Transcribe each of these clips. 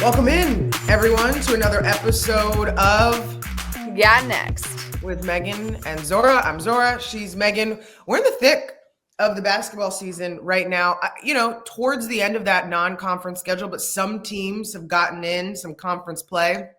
Welcome in, everyone, to another episode of Yeah, Next with Meghan and Zora. I'm Zora. She's Meghan. We're in the thick of the basketball season right now. Towards the end of that non-conference schedule, but some teams have gotten in some conference play,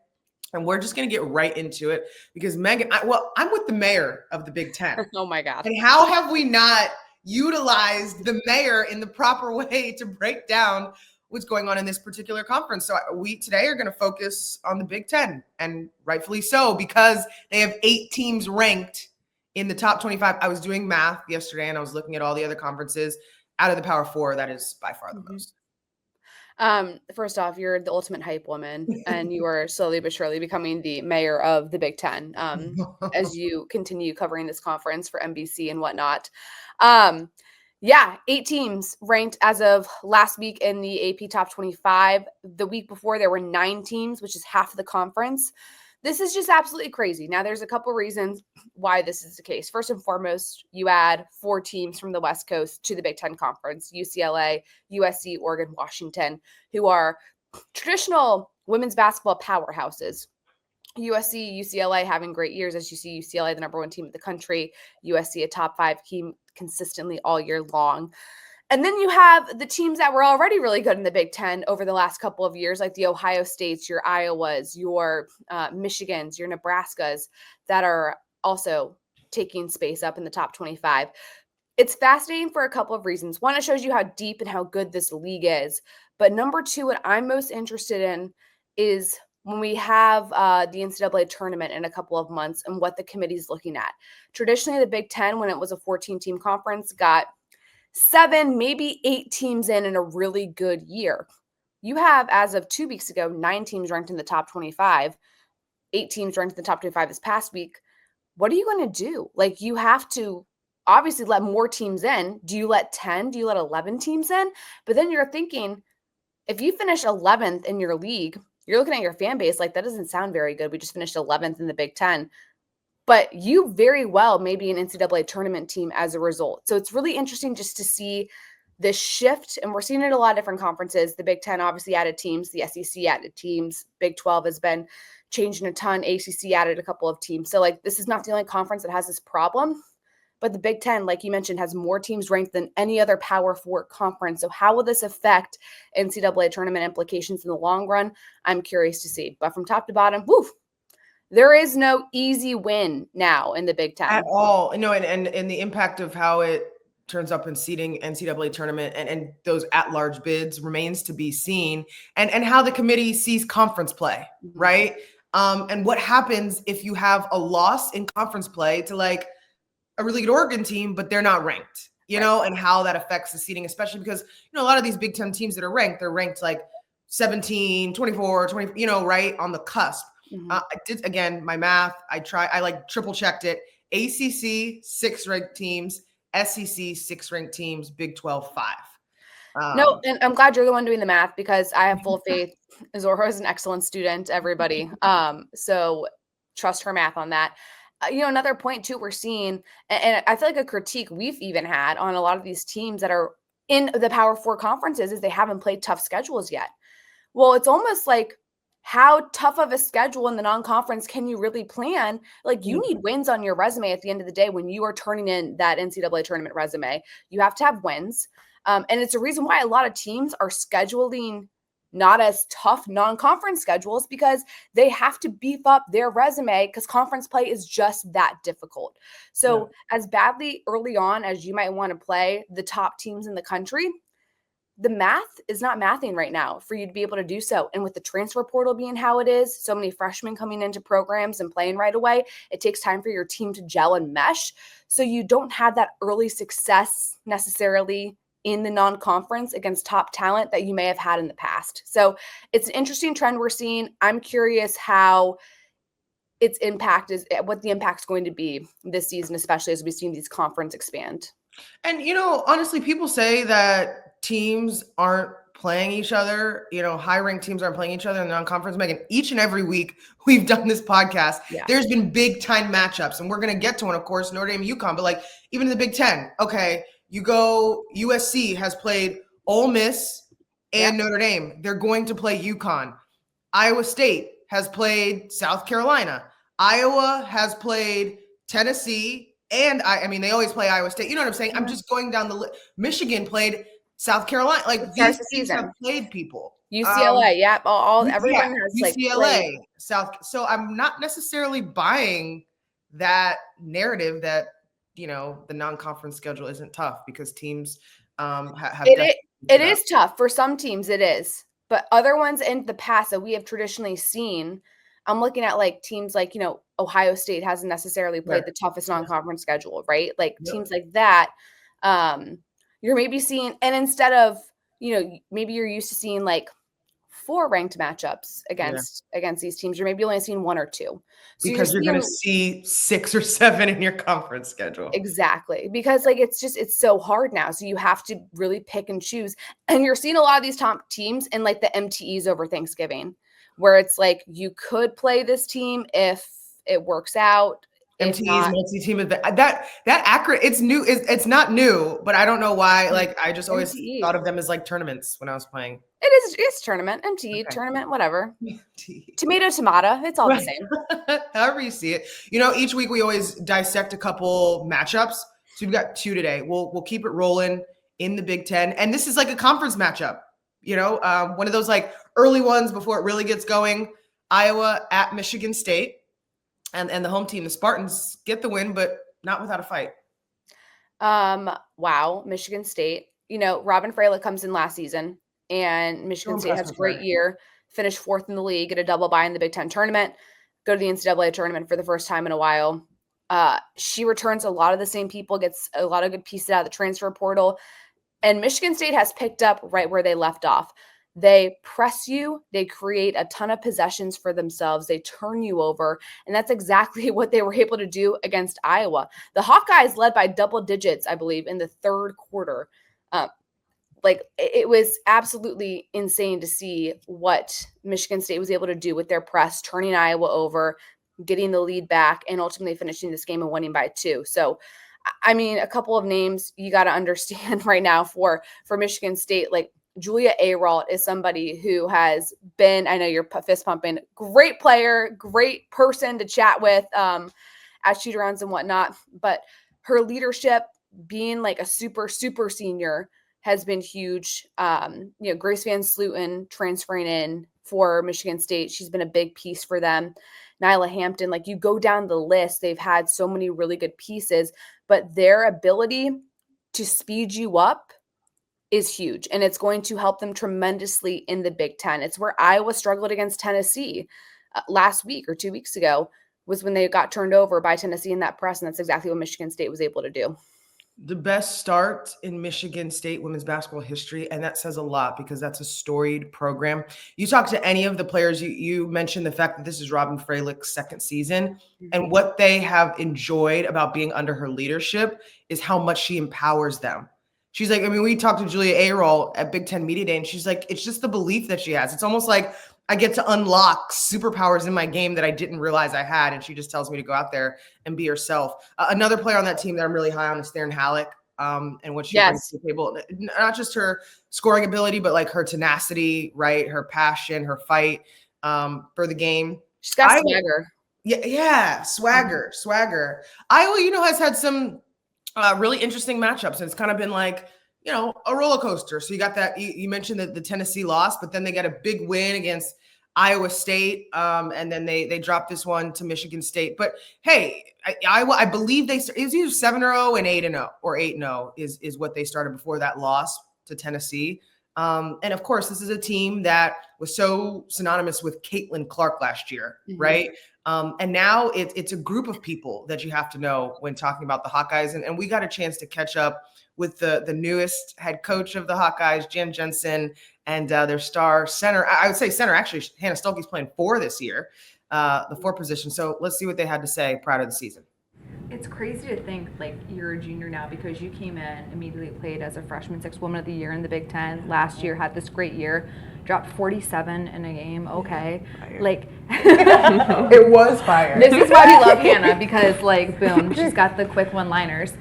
and we're just going to get right into it because Meghan. I'm with the mayor of the Big Ten. Oh my God! And how have we not utilized the mayor in the proper way to break down what's going on in this particular conference? So we today are going to focus on the Big Ten, and rightfully so, because they have 8 teams ranked in the top 25. I was doing math yesterday and I was looking at all the other conferences. Out of the Power 4, that is by far the most. First off, you're the ultimate hype woman, and you are slowly but surely becoming the mayor of the Big Ten as you continue covering this conference for NBC and whatnot. 8 teams ranked as of last week in the AP Top 25. The week before, there were 9 teams, which is half of the conference. This is just absolutely crazy. Now, there's a couple reasons why this is the case. First and foremost, you add 4 teams from the West Coast to the Big Ten Conference: UCLA, USC, Oregon, Washington, who are traditional women's basketball powerhouses. USC, UCLA having great years, as you see UCLA, the number 1 team in the country, USC, a top 5 team consistently all year long. And then you have the teams that were already really good in the Big Ten over the last couple of years, like the Ohio States, your Iowas, your Michigans, your Nebraskas, that are also taking space up in the top 25. It's fascinating for a couple of reasons. One, it shows you how deep and how good this league is. But number 2, what I'm most interested in is when we have the NCAA tournament in a couple of months and what the committee's looking at. Traditionally, the Big Ten, when it was a 14-team conference, got 7, maybe 8 teams in a really good year. You have, as of 2 weeks ago, 9 teams ranked in the top 25, 8 teams ranked in the top 25 this past week. What are you going to do? Like, you have to obviously let more teams in. Do you let 10? Do you let 11 teams in? But then you're thinking, if you finish 11th in your league, you're looking at your fan base like, that doesn't sound very good. We just finished 11th in the Big Ten. But you very well may be an NCAA tournament team as a result. So it's really interesting just to see this shift. And we're seeing it in a lot of different conferences. The Big Ten obviously added teams. The SEC added teams. Big 12 has been changing a ton. ACC added a couple of teams. So, this is not the only conference that has this problem. But the Big Ten, like you mentioned, has more teams ranked than any other Power 4 conference. So how will this affect NCAA tournament implications in the long run? I'm curious to see. But from top to bottom, there is no easy win now in the Big Ten. At all. No, and the impact of how it turns up in seeding NCAA tournament and those at-large bids remains to be seen. And how the committee sees conference play, right? And what happens if you have a loss in conference play to a really good Oregon team, but they're not ranked, and how that affects the seeding, especially because, a lot of these Big Ten teams that are ranked, they're ranked 17, 24, 20, right on the cusp. I did, again, my math, I triple checked it. ACC, 6 ranked teams, SEC, 6 ranked teams, Big 12, 5. No, and I'm glad you're the one doing the math because I have full faith. Zora is an excellent student, everybody. So trust her math on that. Another point too, we're seeing, and I feel like a critique we've even had on a lot of these teams that are in the Power 4 conferences is they haven't played tough schedules yet. Well, it's almost like, how tough of a schedule in the non-conference can you really plan? You need wins on your resume at the end of the day when you are turning in that NCAA tournament resume. You have to have wins. And it's a reason why a lot of teams are scheduling not as tough non-conference schedules, because they have to beef up their resume because conference play is just that difficult. So as badly early on as you might want to play the top teams in the country, the math is not mathing right now for you to be able to do so. And with the transfer portal being how it is, so many freshmen coming into programs and playing right away, it takes time for your team to gel and mesh. So you don't have that early success necessarily in the non-conference against top talent that you may have had in the past. So it's an interesting trend we're seeing. I'm curious how its impact is, what the impact's going to be this season, especially as we've seen these conference expand. And, honestly, people say that teams aren't playing each other, high-ranked teams aren't playing each other in the non-conference. Meghan, each and every week we've done this podcast, there's been big-time matchups, and we're going to get to one, of course, Notre Dame and UConn, but even in the Big Ten, okay, you go, USC has played Ole Miss and Notre Dame. They're going to play UConn. Iowa State has played South Carolina. Iowa has played Tennessee, and I mean, they always play Iowa State. You know what I'm saying? I'm just going down the list. Michigan played South Carolina. Like, these teams have played people. UCLA, everyone has UCLA, South. So I'm not necessarily buying that narrative that, the non-conference schedule isn't tough, because teams have. It is tough for some teams. It is, but other ones in the past that we have traditionally seen, I'm looking at like teams like, Ohio State hasn't necessarily played the toughest non-conference schedule, right? Like teams like that, you're maybe seeing, and instead of, maybe you're used to seeing like 4 ranked matchups against these teams, you're maybe only seeing 1 or 2. So because you're going to see 6 or 7 in your conference schedule. Exactly. Because like, it's so hard now. So you have to really pick and choose. And you're seeing a lot of these top teams in like the MTEs over Thanksgiving, where it's like, you could play this team if it works out. MTEs, multi-team event. That accurate. It's new. It's not new, but I don't know why. Like, I just always thought of them as like tournaments when I was playing. It's tournament, MTE, tournament, whatever. Tomato. It's all the same. However you see it. Each week we always dissect a couple matchups. So we've got 2 today. We'll keep it rolling in the Big Ten, and this is like a conference matchup. One of those like early ones before it really gets going. Iowa at Michigan State. And the home team, the Spartans, get the win, but not without a fight. Wow. Michigan State. Robin Fralick comes in last season, and Michigan State has a great year, finished 4th in the league, get a double bye in the Big Ten tournament, go to the NCAA tournament for the first time in a while. She returns a lot of the same people, gets a lot of good pieces out of the transfer portal, and Michigan State has picked up right where they left off. They press you, they create a ton of possessions for themselves, they turn you over, and that's exactly what they were able to do against Iowa. The Hawkeyes led by double digits, I believe, in the 3rd quarter. It was absolutely insane to see what Michigan State was able to do with their press, turning Iowa over, getting the lead back, and ultimately finishing this game and winning by 2. So, I mean, a couple of names you got to understand right now for Michigan State, like Julia Auriemma is somebody who has been, I know you're fist pumping, great player, great person to chat with at shoot-arounds and whatnot, but her leadership, being like a super, super senior, has been huge. Grace Van Sluten transferring in for Michigan State, she's been a big piece for them. Nyla Hampton, like you go down the list, they've had so many really good pieces, but their ability to speed you up is huge, and it's going to help them tremendously in the Big Ten. It's where Iowa struggled against Tennessee last week or 2 weeks ago, was when they got turned over by Tennessee in that press, and that's exactly what Michigan State was able to do. The best start in Michigan State women's basketball history, and that says a lot because that's a storied program. You talk to any of the players, you mentioned the fact that this is Robin Fralick's 2nd season, and what they have enjoyed about being under her leadership is how much she empowers them. She's like, I mean, we talked to Julia Auriemma at Big Ten Media Day, and she's like, it's just the belief that she has. It's almost like I get to unlock superpowers in my game that I didn't realize I had, and she just tells me to go out there and be herself. Another player on that team that I'm really high on is Theron Halleck, and what she brings to the table. Not just her scoring ability, but like her tenacity, right? Her passion, her fight for the game. She's got swagger. Yeah, swagger. Iowa, has had some really interesting matchups, and it's kind of been like, a roller coaster. So you got that, you mentioned that the Tennessee loss, but then they got a big win against Iowa State. And then they dropped this one to Michigan State. But hey, Iowa, I believe it was either 7-0 and 8-0 or 8-0 is what they started before that loss to Tennessee. And of course, this is a team that was so synonymous with Caitlin Clark last year, right? And now it's a group of people that you have to know when talking about the Hawkeyes. And we got a chance to catch up with the newest head coach of the Hawkeyes, Jen Jensen, and their star center. I would say center, actually, Hannah Stuelke's playing 4 this year, the 4 position. So let's see what they had to say prior to the season. It's crazy to think like you're a junior now because you came in, immediately played as a freshman 6th woman of the year in the Big Ten. Last year had this great year, dropped 47 in a game. Okay, like it was fire. This is why we love Hannah, because like boom, she's got the quick one-liners.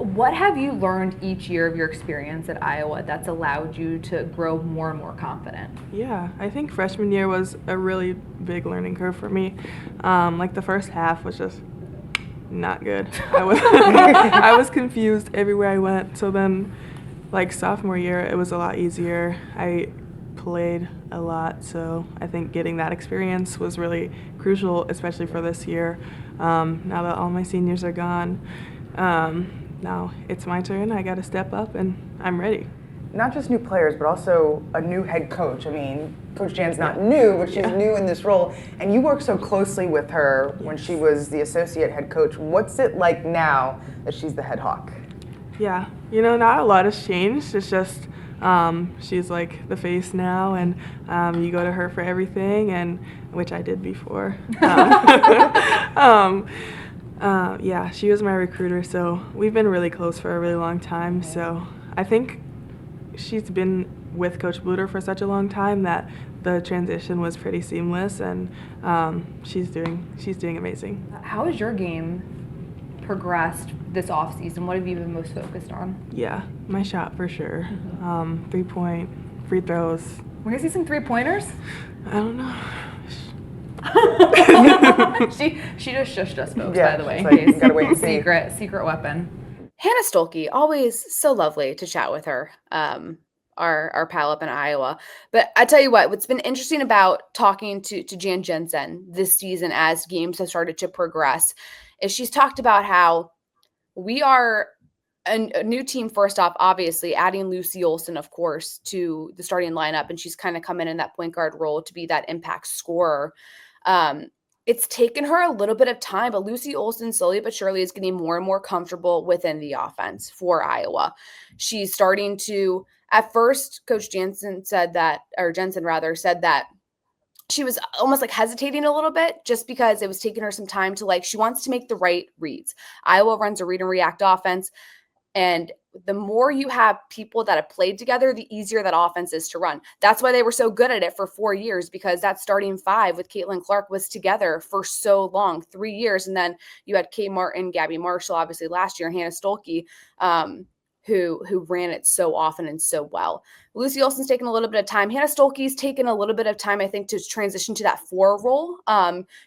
What have you learned each year of your experience at Iowa that's allowed you to grow more and more confident? Yeah, I think freshman year was a really big learning curve for me. Like the first half was just not good. I was confused everywhere I went. So then, like sophomore year, it was a lot easier. I played a lot, so I think getting that experience was really crucial, especially for this year. Now that all my seniors are gone, now it's my turn. I got to step up, and I'm ready. Not just new players, but also a new head coach. I mean, Coach Jan's not new, but she's new in this role. And you worked so closely with her when she was the associate head coach. What's it like now that she's the head Hawk? Yeah, not a lot has changed. It's just she's like the face now, and you go to her for everything, and which I did before. Yeah, she was my recruiter, so we've been really close for a really long time. So I think she's been with Coach Bluter for such a long time that the transition was pretty seamless, and she's doing amazing. How has your game progressed this offseason? What have you been most focused on? Yeah, my shot for sure. 3-point, free throws. We're gonna see some 3-pointers? I don't know. She just shushed us, folks, Yeah, by the way. it's like, you gotta wait and see. Secret weapon. Hannah Stuelke, always so lovely to chat with her, our pal up in Iowa. But I tell you what's been interesting about talking to Jan Jensen this season as games have started to progress is she's talked about how we are a new team, first off, obviously, adding Lucy Olsen, of course, to the starting lineup, and she's kind of come in that point guard role to be that impact scorer. It's taken her a little bit of time, but Lucy Olsen slowly but surely is getting more and more comfortable within the offense for Iowa. She's starting to, at first, Coach Jensen said that she was almost like hesitating a little bit just because it was taking her some time to she wants to make the right reads. Iowa runs a read and react offense. And the more you have people that have played together, the easier that offense is to run. That's why they were so good at it for 4 years, because that starting five with Caitlin Clark was together for so long, 3 years. And then you had Kay Martin, Gabby Marshall, obviously last year, Hannah Stuelke, who ran it so often and so well. Lucy Olsen's taken a little bit of time. Hannah Stuelke's taken a little bit of time, I think, to transition to that 4 role.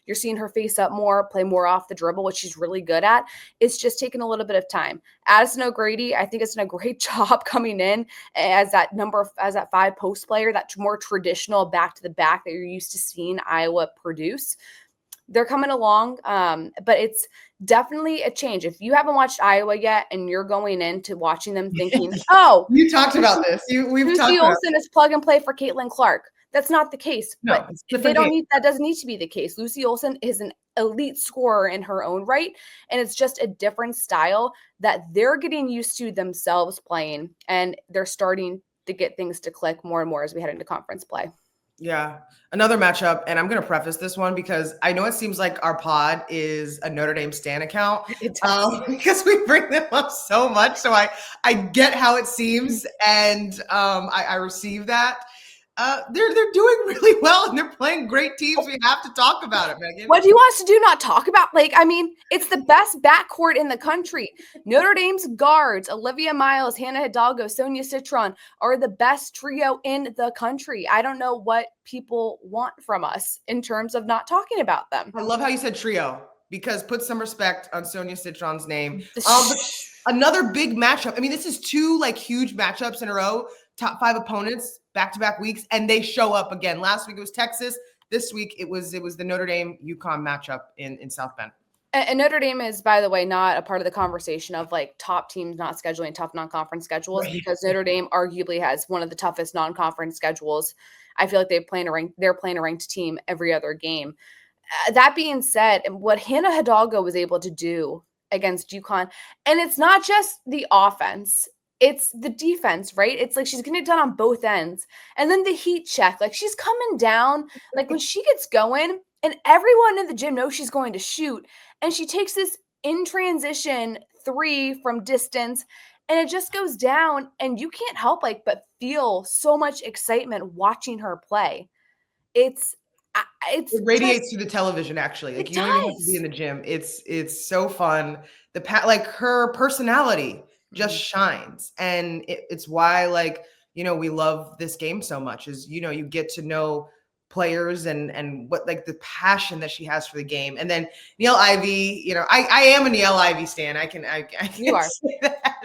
You're seeing her face up more, play more off the dribble, which she's really good at. It's just taken a little bit of time. Addison O'Grady, I think, has done a great job coming in as that 5 post player, that more traditional back to the back that you're used to seeing Iowa produce. They're coming along, but it's definitely a change. If you haven't watched Iowa yet and you're going into watching them thinking, oh, you talked about this. Lucy Olsen is plug and play for Caitlin Clark. That's not the case. No, but that doesn't need to be the case. Lucy Olsen is an elite scorer in her own right, and it's just a different style that they're getting used to themselves playing, and they're starting to get things to click more and more as we head into conference play. Yeah. Another matchup, and I'm going to preface this one because I know it seems like our pod is a Notre Dame Stan account because we bring them up so much. So I get how it seems, and I receive that. They're doing really well, and they're playing great teams. We have to talk about it, Meghan. What do you want us to do? Not talk about? It's the best backcourt in the country. Notre Dame's guards, Olivia Miles, Hannah Hidalgo, Sonia Citron, are the best trio in the country. I don't know what people want from us in terms of not talking about them. I love how you said trio, because put some respect on Sonia Citron's name. Another big matchup. I mean, this is 2 huge matchups in a row. Top 5 opponents, back-to-back weeks, and they show up again. Last week it was Texas. This week it was the Notre Dame UConn matchup in South Bend. And Notre Dame is, by the way, not a part of the conversation of top teams not scheduling tough non-conference schedules, right? Because Notre Dame arguably has one of the toughest non-conference schedules. I feel like they're playing a ranked team every other game. That being said, what Hannah Hidalgo was able to do against UConn, and it's not just the offense, it's the defense, right? It's she's getting it done on both ends. And then the heat check, she's coming down, when she gets going and everyone in the gym knows she's going to shoot. And she takes this in transition 3 from distance, and it just goes down, and you can't help but feel so much excitement watching her play. It radiates through the television, actually. You don't even have to be in the gym. It's so fun like her personality just shines. And it's why, like, you know, we love this game so much is, you know, you get to know players and what, like, the passion that she has for the game. And then Niele Ivey, you know, I am a Niele Ivey stan. I can You are. say that.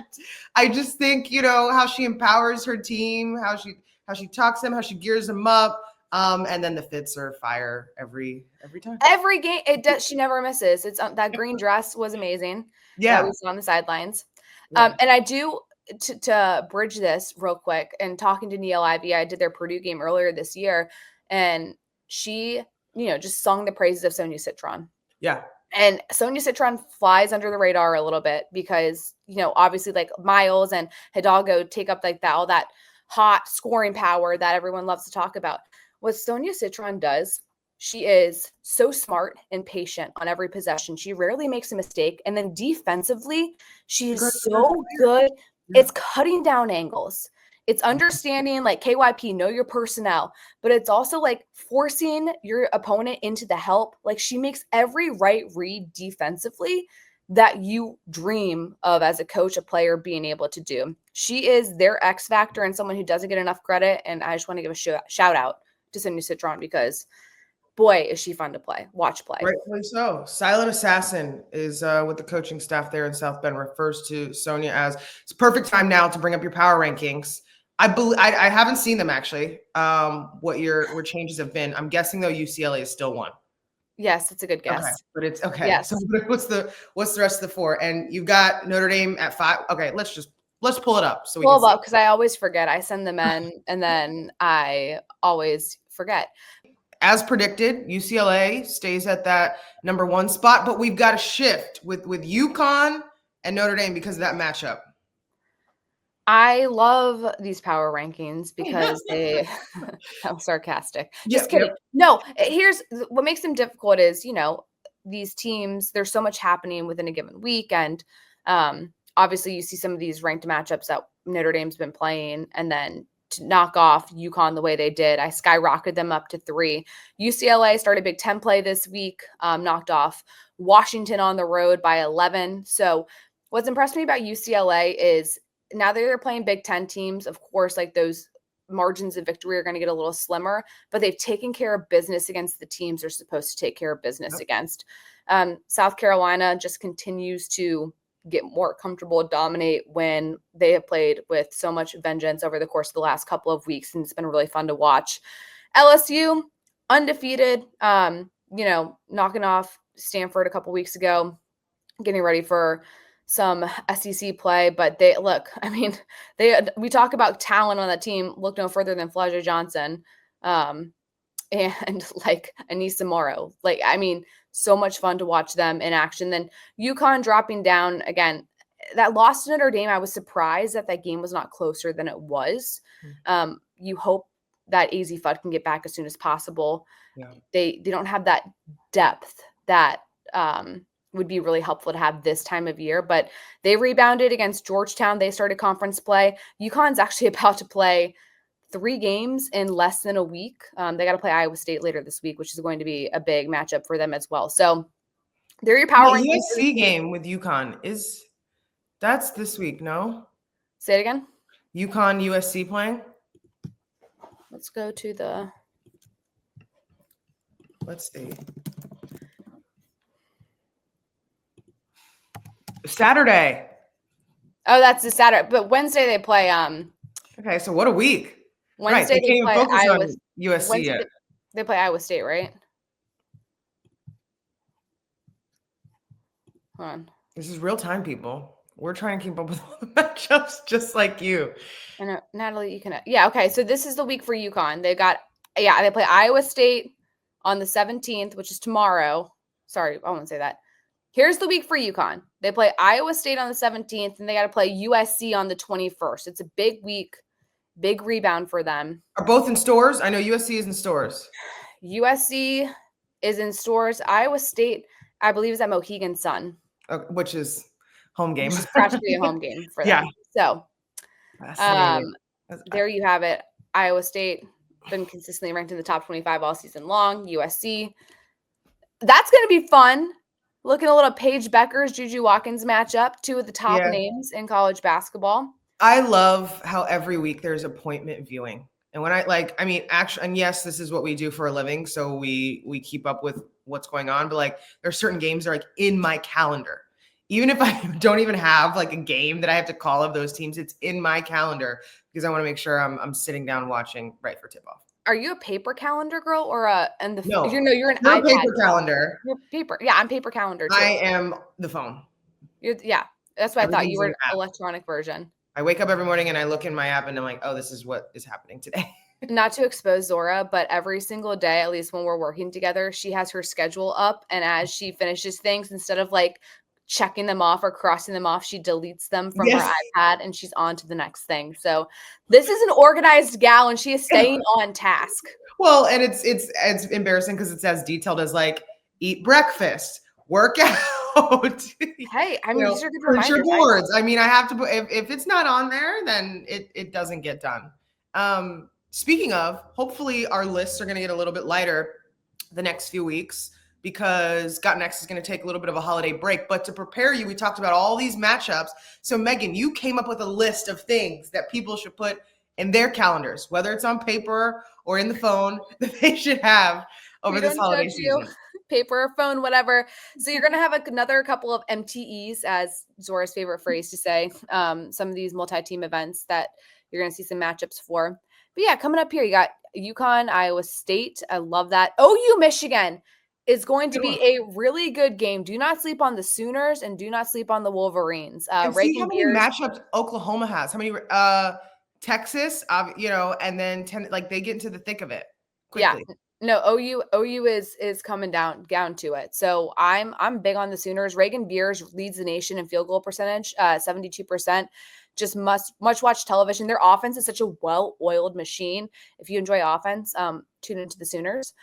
I just think, you know, how she empowers her team, how she talks to them, how she gears them up. And then the fits are fire every time. Every game, it does. She never misses. It's that green dress was amazing. Yeah. That we saw on the sidelines. Yeah. And I do to bridge this real quick. And talking to Niele Ivey, I did their Purdue game earlier this year, and she, you know, just sung the praises of Sonia Citron. Yeah. And Sonia Citron flies under the radar a little bit because, you know, obviously like Miles and Hidalgo take up like that, all that hot scoring power that everyone loves to talk about. What Sonia Citron does, she is so smart and patient on every possession. She rarely makes a mistake. And then defensively, she is so good. It's cutting down angles. It's understanding, like, KYP, know your personnel, but it's also like forcing your opponent into the help. Like, she makes every right read defensively that you dream of as a coach, a player being able to do. She is their X factor and someone who doesn't get enough credit. And I just want to give a shout out to Sonia Citron because, boy, is she fun to watch play. Rightfully so. Silent Assassin is with the coaching staff there in South Bend, refers to Sonia as, it's perfect time now to bring up your power rankings. I haven't seen them actually. What changes have been. I'm guessing though UCLA is still one. Yes, it's a good guess. Okay, but it's okay. Yes. So what's the rest of the four? And you've got Notre Dame at 5. Okay, let's pull it up so we can see. Because I always forget. I send them in and then I always forget. As predicted, UCLA stays at that number 1 spot, but we've got a shift with UConn and Notre Dame because of that matchup. I love these power rankings because they I'm sarcastic. Just kidding. Yep. No, here's what makes them difficult is, you know, these teams, there's so much happening within a given week. And obviously you see some of these ranked matchups that Notre Dame's been playing, and then to knock off UConn the way they did, I skyrocketed them up to 3. UCLA started Big Ten play this week, knocked off Washington on the road by 11. So what's impressed me about UCLA is now that they're playing Big Ten teams, of course, like those margins of victory are going to get a little slimmer, but they've taken care of business against the teams they're supposed to take care of business against. South Carolina just continues to get more comfortable, dominate when they have played with so much vengeance over the course of the last couple of weeks, and it's been really fun to watch. LSU, undefeated, you know, knocking off Stanford a couple weeks ago, getting ready for some SEC play, but we talk about talent on that team. Look no further than Flaja Johnson, and like Anissa Morrow. Like, I mean, so much fun to watch them in action. Then UConn dropping down again. That loss to Notre Dame, I was surprised that game was not closer than it was. You hope that AZ Fudd can get back as soon as possible. Yeah. They don't have that depth that would be really helpful to have this time of year, but they rebounded against Georgetown. They started conference play. UConn's actually about to play 3 games in less than a week. They got to play Iowa State later this week, which is going to be a big matchup for them as well. So they're your power rankings. USC game with UConn that's this week, no? Say it again. UConn USC playing. Let's go to let's see. Saturday. Oh, that's the Saturday. But Wednesday they play. Okay, so what a week. Wednesday right, they play Iowa. USC Wednesday yet. They play Iowa State, right? Hold on. This is real time, people. We're trying to keep up with all the matchups, just like you. I know, Natalie. You can. Yeah. Okay. So this is the week for UConn. They play Iowa State on the 17th, which is tomorrow. Sorry, I won't say that. Here's the week for UConn. They play Iowa State on the 17th, and they got to play USC on the 21st. It's a big week, big rebound for them. Are both in stores? I know USC is in stores. USC is in stores. Iowa State, I believe, is at Mohegan Sun. Which is home game. Which is practically a home game for them. Yeah. So there you have it. Iowa State been consistently ranked in the top 25 all season long. USC. That's going to be fun. Looking a little Paige Becker's JuJu Watkins matchup, two of the top Yeah. names in college basketball. I love how every week there's appointment viewing. And when actually, and yes, this is what we do for a living. So we keep up with what's going on, but like there's certain games that are like in my calendar. Even if I don't even have like a game that I have to call of those teams, it's in my calendar because I want to make sure I'm sitting down watching right for tip off. Are you a paper calendar girl or No. you're an No iPad paper girl. calendar. You're paper. Yeah, I'm paper calendar too. I am the phone. Yeah, that's why I thought Everything's you were an an app. electronic version. I wake up every morning and I look in my app and I'm like, oh, this is what is happening today. Not to expose Zora, but every single day, at least when we're working together, she has her schedule up. And as she finishes things, instead of like checking them off or crossing them off, she deletes them from her iPad and she's on to the next thing. So this is an organized gal and she is staying on task. Well, and it's embarrassing because it's as detailed as like eat breakfast, work out. Hey, I mean, these are good print reminders. your boards. I mean, I have to put if it's not on there, then it doesn't get done. Speaking of, hopefully our lists are going to get a little bit lighter the next few weeks because Got Next is going to take a little bit of a holiday break. But to prepare you, we talked about all these matchups. So Meghan, you came up with a list of things that people should put in their calendars, whether it's on paper or in the phone, that they should have over this holiday season. Paper or phone, whatever. So you're going to have another couple of MTEs, as Zora's favorite phrase to say, some of these multi-team events that you're going to see some matchups for. But yeah, coming up here, you got UConn, Iowa State. I love that. OU, Michigan is going to be a really good game. Do not sleep on the Sooners and do not sleep on the Wolverines. And see how many matchups Oklahoma has. How many Texas, and then they get into the thick of it quickly. Yeah. No, OU is coming down to it. So I'm big on the Sooners. Reagan Beers leads the nation in field goal percentage, 72%. Just must watch television. Their offense is such a well-oiled machine. If you enjoy offense, tune into the Sooners.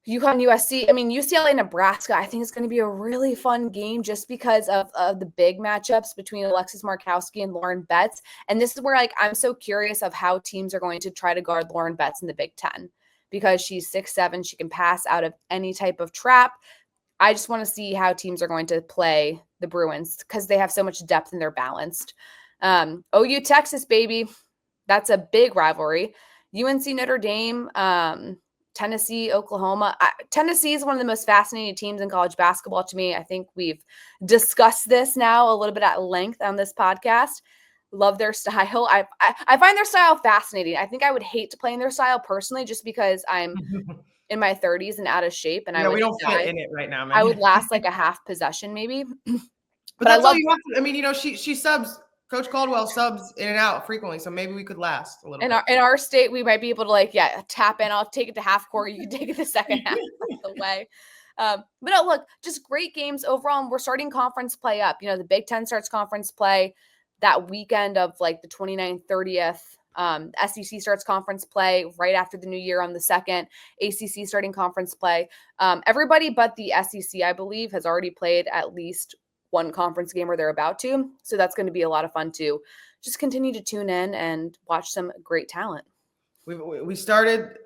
UConn, USC. I mean, UCLA, Nebraska. I think it's going to be a really fun game just because of the big matchups between Alexis Markowski and Lauren Betts. And this is where I'm so curious of how teams are going to try to guard Lauren Betts in the Big Ten. Because she's 6'7", she can pass out of any type of trap. I just want to see how teams are going to play the Bruins because they have so much depth and they're balanced. OU Texas, baby. That's a big rivalry. UNC Notre Dame, Tennessee, Oklahoma. Tennessee is one of the most fascinating teams in college basketball to me. I think we've discussed this now a little bit at length on this podcast. Love their style. I find their style fascinating. I think I would hate to play in their style personally just because I'm in my 30s and out of shape. And we don't fit in it right now, man. I would last like a half possession maybe. but that's all you have to. I mean, she subs. Coach Caldwell subs in and out frequently, so maybe we could last a little bit. In our state, we might be able to tap in. I'll take it to half court. You can take it the second half of the way. But no, look, just great games overall. And we're starting conference play up. The Big Ten starts conference play that weekend of the 29th, 30th. SEC starts conference play right after the new year on the 2nd. ACC starting conference play. Everybody but the SEC, I believe, has already played at least one conference game or they're about to. So that's going to be a lot of fun too. Just continue to tune in and watch some great talent. We started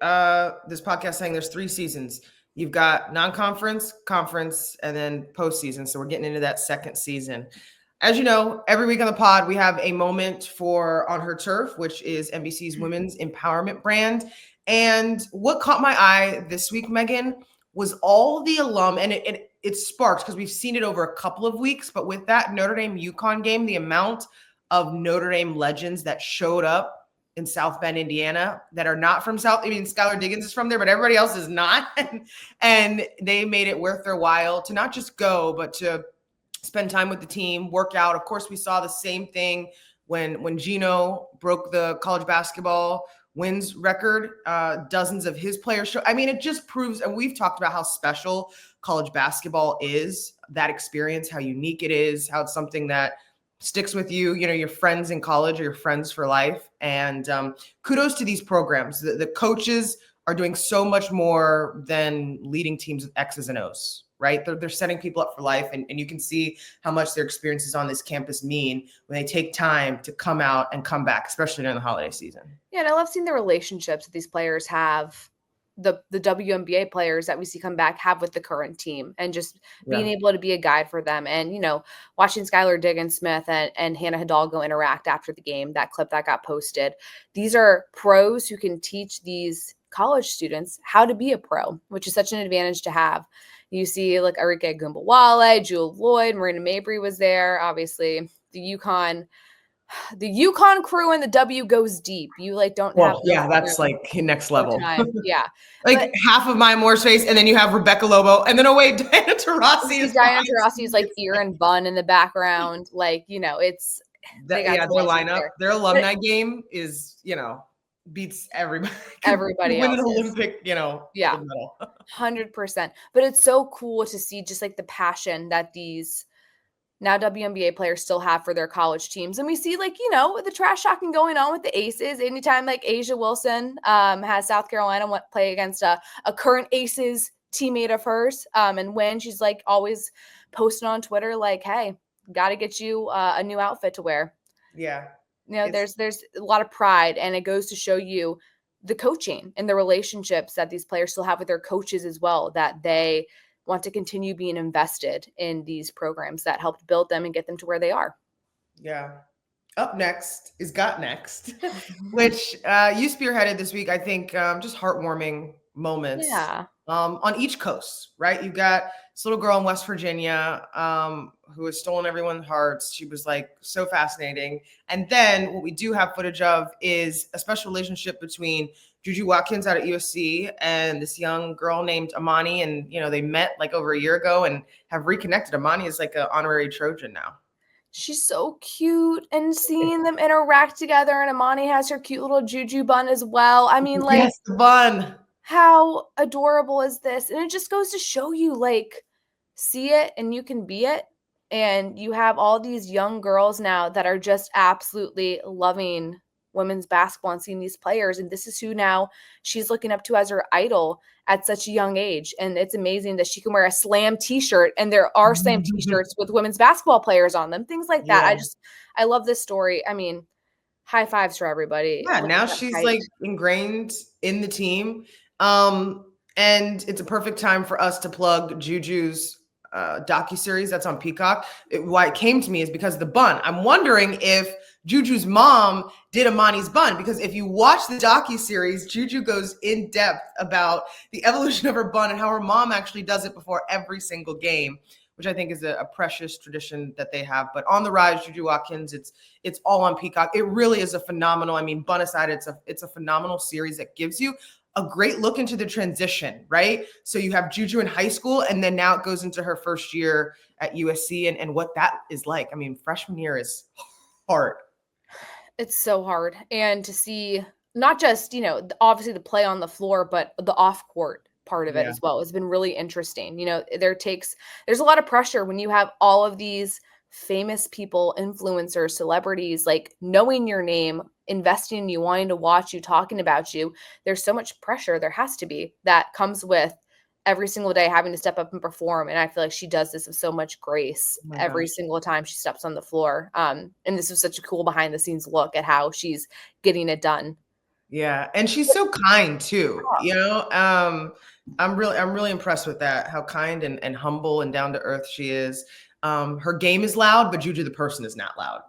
this podcast saying there's 3 seasons. You've got non-conference, conference, and then postseason. So we're getting into that second season. As you know, every week on the pod, we have a moment for On Her Turf, which is NBC's women's empowerment brand. And what caught my eye this week, Meghan, was all the alum, and it sparks because we've seen it over a couple of weeks, but with that Notre Dame UConn game, the amount of Notre Dame legends that showed up in South Bend, Indiana, that are not from Skylar Diggins is from there, but everybody else is not. And they made it worth their while to not just go, but to spend time with the team, work out. Of course, we saw the same thing when Geno broke the college basketball wins record. Dozens of his players show. I mean, it just proves, and we've talked about how special college basketball is, that experience, how unique it is, how it's something that sticks with you. Your friends in college are your friends for life. And kudos to these programs. The coaches are doing so much more than leading teams with X's and O's. Right? They're setting people up for life. And you can see how much their experiences on this campus mean when they take time to come out and come back, especially during the holiday season. Yeah, and I love seeing the relationships that these players have the WNBA players that we see come back have with the current team, and just being able to be a guide for them. And, watching Skylar Diggins Smith and Hannah Hidalgo interact after the game, that clip that got posted. These are pros who can teach these college students how to be a pro, which is such an advantage to have. You see like Arike Gumbawale, Jewel Lloyd, Marina Mabry was there. Obviously the UConn crew and the W goes deep. You don't have. Yeah, that's like next level. Yeah. Like half of Maya Moore's face, and then you have Rebecca Lobo, and then Diana Taurasi Diana Taurasi's ear and bun in the background. It's their lineup. Their alumni game is, beats everybody. Everybody win else an Olympic, medal. 100%. But it's so cool to see just the passion that these now WNBA players still have for their college teams. And we see the trash talking going on with the Aces. Anytime Asia Wilson has South Carolina play against a current Aces teammate of hers, and when she's always posting on Twitter hey, got to get you a new outfit to wear. Yeah. There's a lot of pride, and it goes to show you the coaching and the relationships that these players still have with their coaches as well, that they want to continue being invested in these programs that helped build them and get them to where they are. Yeah. Up next is Got Next, which you spearheaded this week. I think just heartwarming moments on each coast, right? You've got this little girl in West Virginia who has stolen everyone's hearts. She was so fascinating. And then what we do have footage of is a special relationship between JuJu Watkins out at USC and this young girl named Amani. And, they met over a year ago and have reconnected. Amani is an honorary Trojan now. She's so cute, and seeing them interact together, and Amani has her cute little JuJu bun as well. I mean, yes, the bun. How adorable is this? And it just goes to show you, see it and you can be it. And you have all these young girls now that are just absolutely loving women's basketball and seeing these players. And this is who now she's looking up to as her idol at such a young age. And it's amazing that she can wear a Slam t-shirt, and there are Slam t-shirts with women's basketball players on them, things like that. I love this story. I mean, high fives for everybody. Yeah, now she's ingrained in the team. And it's a perfect time for us to plug JuJu's docuseries that's on Peacock. Why it came to me is because of the bun. I'm wondering if JuJu's mom did Amani's bun, because if you watch the docuseries, JuJu goes in depth about the evolution of her bun and how her mom actually does it before every single game, which I think is a precious tradition that they have. But On the Rise, JuJu Watkins, it's all on Peacock. It really is a phenomenal, bun aside, it's a phenomenal series that gives you a great look into the transition, right? So you have JuJu in high school, and then now it goes into her first year at USC and what that is like. Freshman year is hard. It's so hard. And to see not just, obviously the play on the floor, but the off court part of it as well has been really interesting. There's a lot of pressure when you have all of these famous people, influencers, celebrities, knowing your name, investing in you, wanting to watch you, talking about you. There's so much pressure, there has to be, that comes with every single day having to step up and perform. And I feel like she does this with so much grace every single time she steps on the floor. And this was such a cool behind the scenes look at how she's getting it done. Yeah. And she's so kind too, I'm really impressed with that, how kind and humble and down to earth she is. Her game is loud, but JuJu the person is not loud,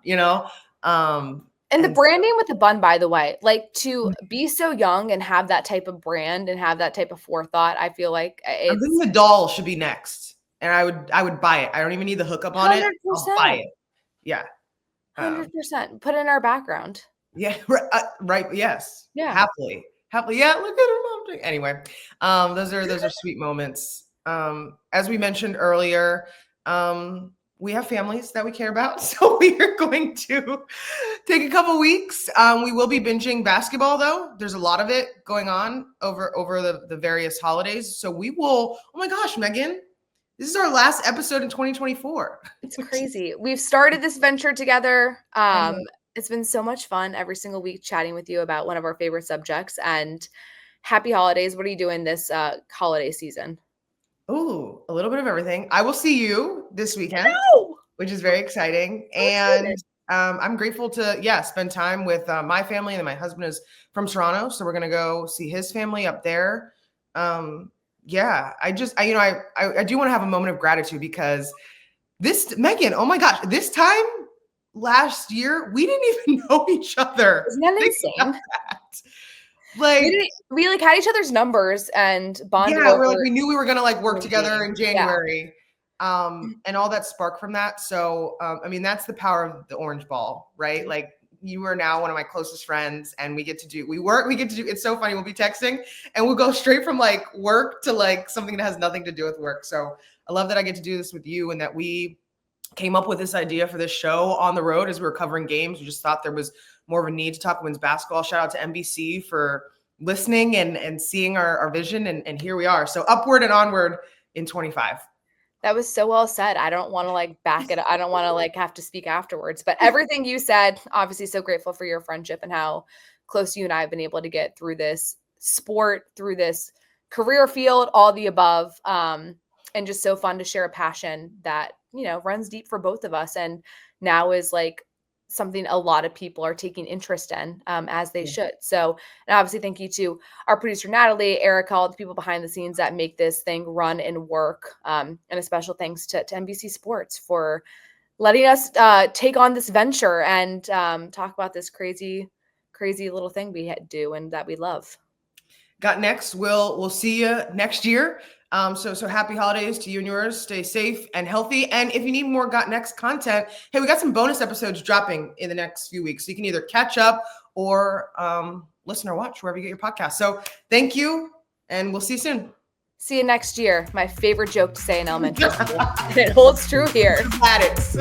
And the branding with the bun, by the way, to be so young and have that type of brand and have that type of forethought, I feel like I think the doll should be next, and I would buy it. I don't even need the hookup on 100%. It. I'll buy it. Yeah, 100%. Put it in our background. Yeah, right. Yes. Yeah. Happily. Yeah. Look at her mom. Anyway, those are sweet moments. As we mentioned earlier, we have families that we care about, so we are going to take a couple weeks. We will be binging basketball, though. There's a lot of it going on over the various holidays. So we will. Oh my gosh, Meghan, this is our last episode in 2024. It's crazy. We've started this venture together. It's been so much fun every single week chatting with you about one of our favorite subjects. And happy holidays. What are you doing this holiday season? Ooh, a little bit of everything. I will see you this weekend, which is very exciting. And I'm grateful to, spend time with my family. And my husband is from Toronto, so we're going to go see his family up there Yeah, I do want to have a moment of gratitude because this, Meghan, oh my gosh, this time last year, we didn't even know each other. Isn't that Think insane? about that. Like, we like had each other's numbers and bonded yeah, over. we knew we were gonna like work together in Yeah. January. And all that sparked from that. So I mean, that's the power of the orange ball, right? Like, you are now one of my closest friends, and we get to do it's so funny. We'll be texting and we'll go straight from like work to like something that has nothing to do with work. So I love that I get to do this with you, and that we came up with this idea for this show on the road as we were covering games. We just thought there was more of a need to talk women's basketball. Shout out to NBC for listening and seeing our vision. And here we are. So upward and onward in 25. That was so well said. I don't want to like back it. I don't want to like have to speak afterwards, but everything you said, obviously so grateful for your friendship and how close you and I have been able to get through this sport, through this career field, all the above. And just so fun to share a passion that, you know, runs deep for both of us. And now is like something a lot of people are taking interest in, as they should. So, and obviously thank you to our producer, Natalie, Erica, all the people behind the scenes that make this thing run and work. And a special thanks to NBC Sports for letting us take on this venture and talk about this crazy little thing we do and that we love. Got Next. We'll see you next year. So happy holidays to you and yours. Stay safe and healthy. And if you need more Got Next content, hey, we got some bonus episodes dropping in the next few weeks. So you can either catch up or listen or watch wherever you get your podcast. So thank you, and we'll see you soon. See you next year. My favorite joke to say in elementary school. It holds true here. Addicts.